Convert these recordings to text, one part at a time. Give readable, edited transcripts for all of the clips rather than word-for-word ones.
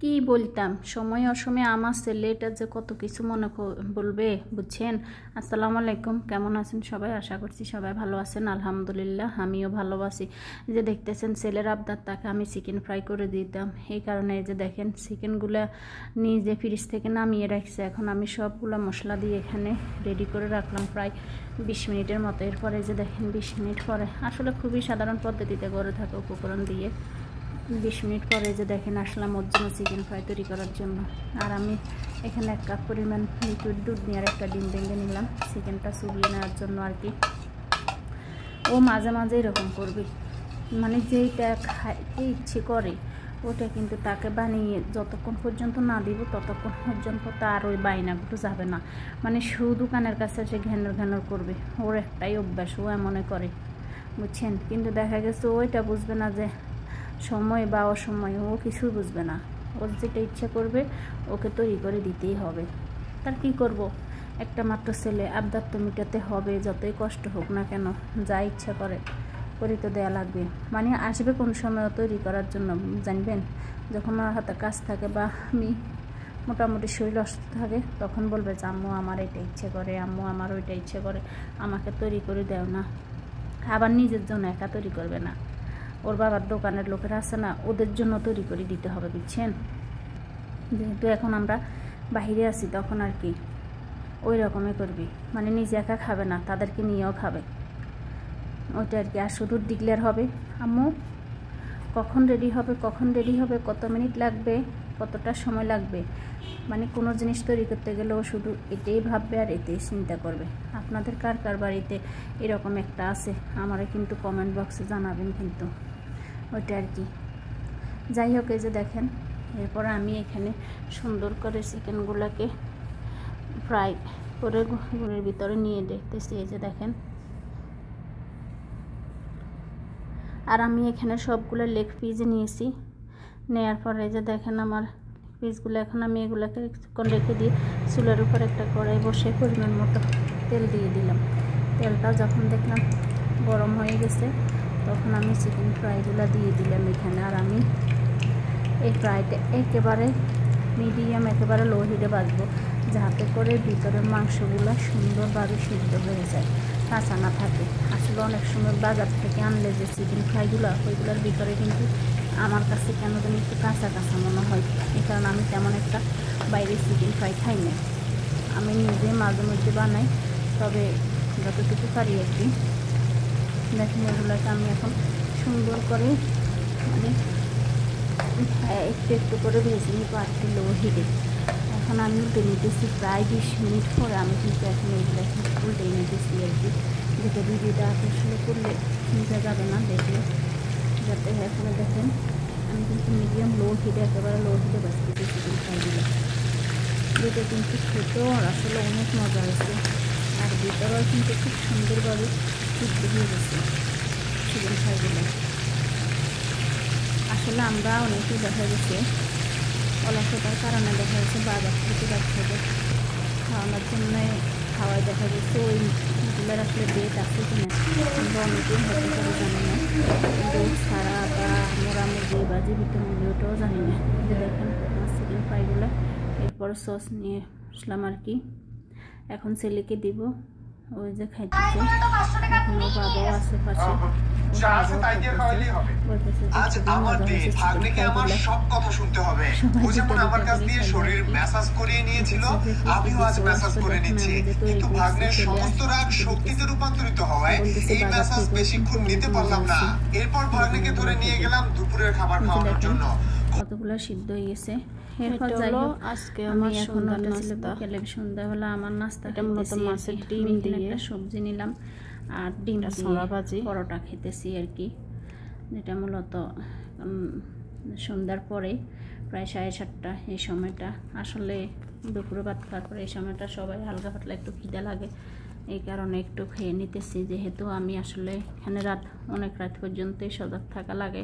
কি বলতাম, সময় অসময়ে আমার ছেলে এটা যে কত কিছু মনে বলবে, বুঝছেন। আসসালামু আলাইকুম, কেমন আছেন সবাই? আশা করছি সবাই ভালো আছেন। আলহামদুলিল্লাহ আমিও ভালো আছি। যে দেখতেছেন ছেলের আবদার, তাকে আমি চিকেন ফ্রাই করে দিতাম। এই কারণে এই যে দেখেন চিকেনগুলো নিজে ফ্রিজ থেকে নামিয়ে রাখছে। এখন আমি সবগুলো মশলা দিয়ে এখানে রেডি করে রাখলাম প্রায় 20 মিনিটের মতো। এরপরে যে দেখেন 20 মিনিট পরে, আসলে খুবই সাধারণ পদ্ধতিতে করে থাকে উপকরণ দিয়ে। 20 মিনিট পরে যে দেখেন আসলাম ওর জন্য চিকেন ফ্রাই তৈরি করার জন্য। আর আমি এখানে 1 কাপ পরিমাণ লিকুইড দুধ নিয়ে আর একটা ডিম ভেঙে নিলাম চিকেনটা চুবিয়ে নেওয়ার জন্য আর কি। ও মাঝে মাঝে এরকম করবে, মানে যেইটা খাইতে ইচ্ছে করে ওটা কিন্তু তাকে বানিয়ে যতক্ষণ পর্যন্ত না দিব ততক্ষণ পর্যন্ত তার ওই বায়নাগুলো যাবে না। মানে শুধু কানের কাছে সে ঘ্যানর ঘ্যানর করবে, ওর একটাই অভ্যাস, ও এমনে করে, বুঝছেন। কিন্তু দেখা গেছে ওইটা বুঝবে না যে সময় বা অসময়, ও কিছুই বুঝবে না। ওর যেটা ইচ্ছা করবে ওকে তৈরি করে দিতেই হবে। তার কি করব, একটা মাত্র ছেলে, আবদার তো মেটাতে হবে, যতই কষ্ট হোক না কেন, যা ইচ্ছা করে তো দেওয়া লাগবে। মানে আসবে কোন সময় তৈরি করার জন্য জানবেন, যখন আমার হাতে কাজ থাকে বা আমি মোটামুটি শরীর অসুস্থ থাকে, তখন বলবে যে আম্মু আমার এটা ইচ্ছে করে, আম্মু আমার ওইটা ইচ্ছে করে, আমাকে তৈরি করে দেও না। আবার নিজের জন্য একা তৈরি করবে না, ওর বাবার দোকানের লোকেরা আছে না, ওদের জন্য তৈরি করে দিতে হবে, বুঝছেন। যেহেতু এখন আমরা বাইরে আছি তখন আর কি ওই রকমই করবি, মানে নিজে একা খাবে না, তাদেরকে নিয়েও খাবে, ওইটা আর কি। আর শুধু ডিক্লেয়ার হবে আম্মু কখন রেডি হবে, কখন রেডি হবে, কত মিনিট লাগবে, কতটা সময় লাগবে, মানে কোনো জিনিস তৈরি করতে গেলেও শুধু এটাই ভাববে আর এটাই চিন্তা করবে। আপনাদের কার কার বাড়িতে এরকম একটা আছে আমারে কিন্তু কমেন্ট বক্সে জানাবেন কিন্তু, ওইটা আর কি। যাই হোক, এই যে দেখেন এরপর আমি এখানে সুন্দর করে চিকেনগুলোকে ফ্রাই করে গুঁড়ের ভিতরে নিয়ে দেখতেছি, এই যে দেখেন। আর আমি এখানে সবগুলো লেগ পিস নিয়েছি, নেওয়ার পরে যে দেখেন আমার পিসগুলো, এখন আমি এগুলোকে কিছুক্ষণ রেখে দিয়ে চুলার উপর একটা কড়াই বসে পরিমাণ মতো তেল দিয়ে দিলাম। তেলটা যখন দেখলাম গরম হয়ে গেছে তখন আমি চিকেন ফ্রাইগুলো দিয়ে দিলাম এখানে। আর আমি এই ফ্রাইটা একেবারে মিডিয়াম, একেবারে লো হিটে ভাজবো, যাতে করে ভিতরের মাংসগুলো সুন্দরভাবে সিদ্ধ হয়ে যায়, কাঁচা না থাকে। আসলে অনেক সময় বাজার থেকে আনলে যে চিকেন ফ্রাইগুলো, ওইগুলোর ভিতরে কিন্তু আমার কাছে কেন জানি একটু কাঁচা কাঁচা মনে হয়। এই কারণে আমি তেমন একটা বাইরে চিকেন ফ্রাই খাই না, আমি নিজে মাঝে মধ্যে বানাই, তবে যতটুকু পারি আর কি। দেখেন এগুলোকে আমি এখন সুন্দর করে মানে একটু একটু করে ভেজে নিব আর কি লো হিটে। এখন আমি উল্টে নিতেছি প্রায় 20 মিনিট পরে, আমি কিন্তু এখন এইগুলো উল্টে নিতেছি আর কি, যেটা ভিডিওটা আসলে করলে বোঝা যাবে না দেখলে, যাতে এখানে দেখেন আমি কিন্তু মিডিয়াম লো হিটে, একেবারে লো হিটে বাঁচতেছি চিকেন ফ্রাইগুলো, যেটা কিন্তু খেতেও আসলে অনেক মজা হয়েছে। আর ভিতরেও কিন্তু খুব সুন্দরভাবে সিদ্ধ হয়ে গেছে চিকেন ফ্রাইগুলো। আসলে আমরা অনেকেই দেখা গেছে অলসতার কারণে দেখা যাচ্ছে বাজার থেকে বাচ্চাদের খাওয়ানোর জন্য খাওয়াই, দেখা গেছে ওইগুলোর আসলে ডেট আছে কিনা আমরা অনেকেই হতে পারে জানি না, ডেট ছাড়া বা মোড়ামুড়ি বা জীবিত মুরগি ওটাও জানি না। যে দেখেন আমার চিকেন ফ্রাইগুলো, এরপর সস নিয়ে আসলাম আর কি। এখন ছেলেকে দিব, ওই যে খাইতেছে, এখন ও বাবাও আছে পাশে, রূপান্তরিত হওয়ায় এই মেসাজ বেশিক্ষণ নিতে পারলাম না। এরপর ভাগ্নিকে ধরে নিয়ে গেলাম দুপুরের খাবার খাওয়ানোর জন্য। কতগুলো সিদ্ধ হয়ে গেছে। এরপর যাই হোক, আজকে আমি এখন সন্ধ্যাবেলা আমার নাস্তা, এটা মূলত মাছের ডিম দিয়ে একটা সবজি নিলাম আর ডিম ছোলা ভাজি পরোটা খেতেছি আর কি। যেটা মূলত সন্ধ্যার পরে প্রায় 7:30 এই সময়টা, আসলে দুপুরে ভাত খাওয়ার পরে এই সময়টা সবাই হালকা পাতলা একটু খিদে লাগে, এই কারণে একটু খেয়ে নিতেছি। যেহেতু আমি আসলে এখানে অনেক রাত পর্যন্তই সজাগ থাকা লাগে,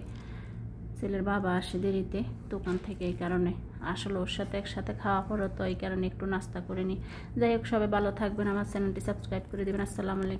ছেলের বাবা আসে দেরিতে দোকান থেকে, এই কারণে আসলে ওর সাথে একসাথে খাওয়া পড়ো, তো এই কারণে একটু নাস্তা করে নিই। যাই হোক, সবাই ভালো থাকবেন, আমার চ্যানেলটি সাবস্ক্রাইব করে দেবেন। আসসালামু আলাইকুম।